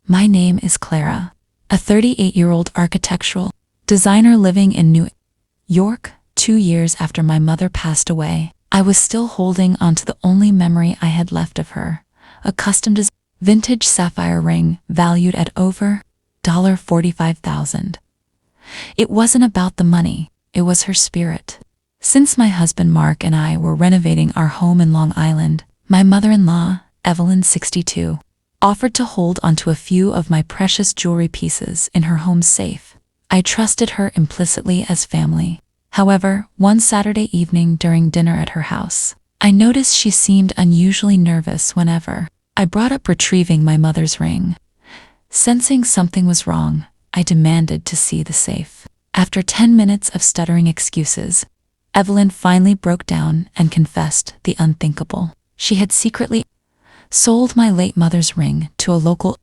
My name is Clara, a 38-year-old architectural designer living in New York. 2 years after my mother passed away, I was still holding onto the only memory I had left of her, a custom vintage sapphire ring valued at over $45,000. It wasn't about the money, it was her spirit. Since my husband Mark and I were renovating our home in Long Island, my mother-in-law, Evelyn, 62, offered to hold onto a few of my precious jewelry pieces in her home safe. I trusted her implicitly as family. However, one Saturday evening during dinner at her house, I noticed she seemed unusually nervous whenever I brought up retrieving my mother's ring. Sensing something was wrong, I demanded to see the safe. After 10 minutes of stuttering excuses, Evelyn finally broke down and confessed the unthinkable. She had secretly sold my late mother's ring to a local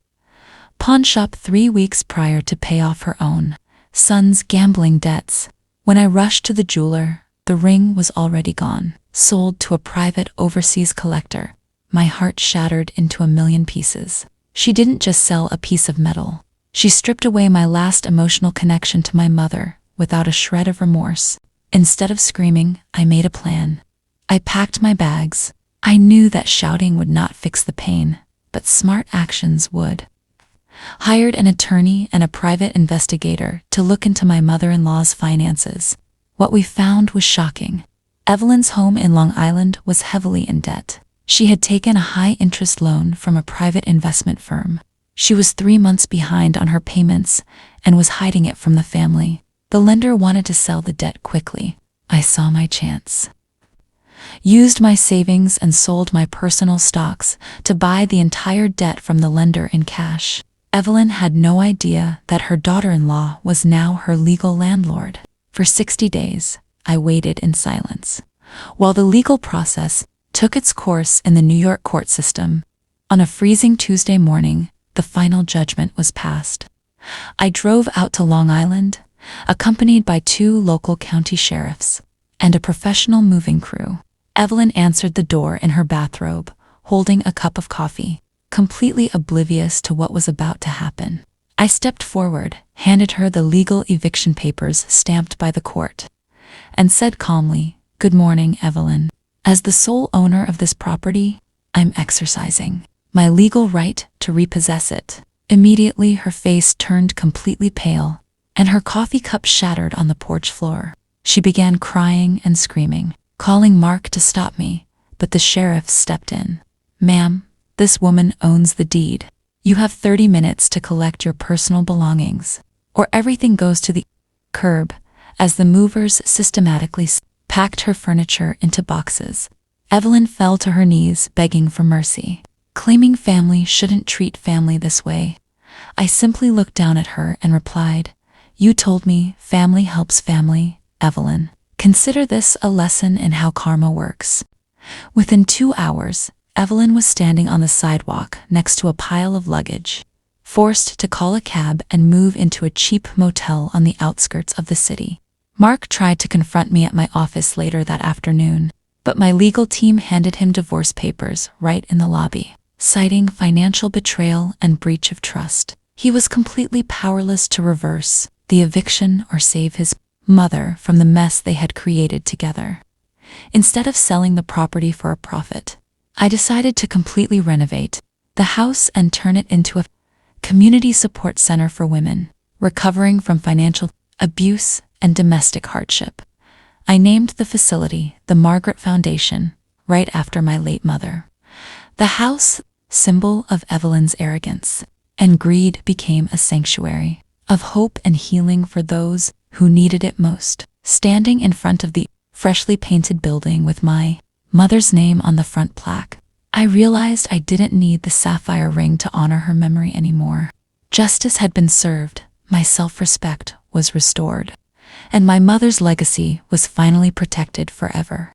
pawn shop 3 weeks prior to pay off her own son's gambling debts. When I rushed to the jeweler, the ring was already gone, sold to a private overseas collector. My heart shattered into a million pieces. She didn't just sell a piece of metal. She stripped away my last emotional connection to my mother without a shred of remorse. Instead of screaming, I made a plan. I packed my bags. I knew that shouting would not fix the pain, but smart actions would. Hired an attorney and a private investigator to look into my mother-in-law's finances. What we found was shocking. Evelyn's home in Long Island was heavily in debt. She had taken a high-interest loan from a private investment firm. She was 3 months behind on her payments and was hiding it from the family. The lender wanted to sell the debt quickly. I saw my chance. Used my savings and sold my personal stocks to buy the entire debt from the lender in cash. Evelyn had no idea that her daughter-in-law was now her legal landlord. For 60 days, I waited in silence, while the legal process took its course in the New York court system. On a freezing Tuesday morning, the final judgment was passed. I drove out to Long Island, accompanied by 2 local county sheriffs and a professional moving crew. Evelyn answered the door in her bathrobe, holding a cup of coffee, completely oblivious to what was about to happen. I stepped forward, handed her the legal eviction papers stamped by the court, and said calmly, "Good morning, Evelyn. As the sole owner of this property, I'm exercising my legal right to repossess it." Immediately, her face turned completely pale, and her coffee cup shattered on the porch floor. She began crying and screaming, calling Mark to stop me, but the sheriff stepped in. "Ma'am, this woman owns the deed. You have 30 minutes to collect your personal belongings, or everything goes to the curb." As the movers systematically packed her furniture into boxes, Evelyn fell to her knees begging for mercy, claiming family shouldn't treat family this way. I simply looked down at her and replied, "You told me family helps family, Evelyn. Consider this a lesson in how karma works." Within 2 hours, Evelyn was standing on the sidewalk next to a pile of luggage, forced to call a cab and move into a cheap motel on the outskirts of the city. Mark tried to confront me at my office later that afternoon, but my legal team handed him divorce papers right in the lobby, citing financial betrayal and breach of trust. He was completely powerless to reverse the eviction or save his mother from the mess they had created together. Instead of selling the property for a profit, I decided to completely renovate the house and turn it into a community support center for women recovering from financial abuse and domestic hardship. I named the facility the Margaret Foundation, right after my late mother. The house, symbol of Evelyn's arrogance and greed, became a sanctuary of hope and healing for those who needed it most. Standing in front of the freshly painted building with my mother's name on the front plaque, I realized I didn't need the sapphire ring to honor her memory anymore. Justice had been served, my self-respect was restored, and my mother's legacy was finally protected forever.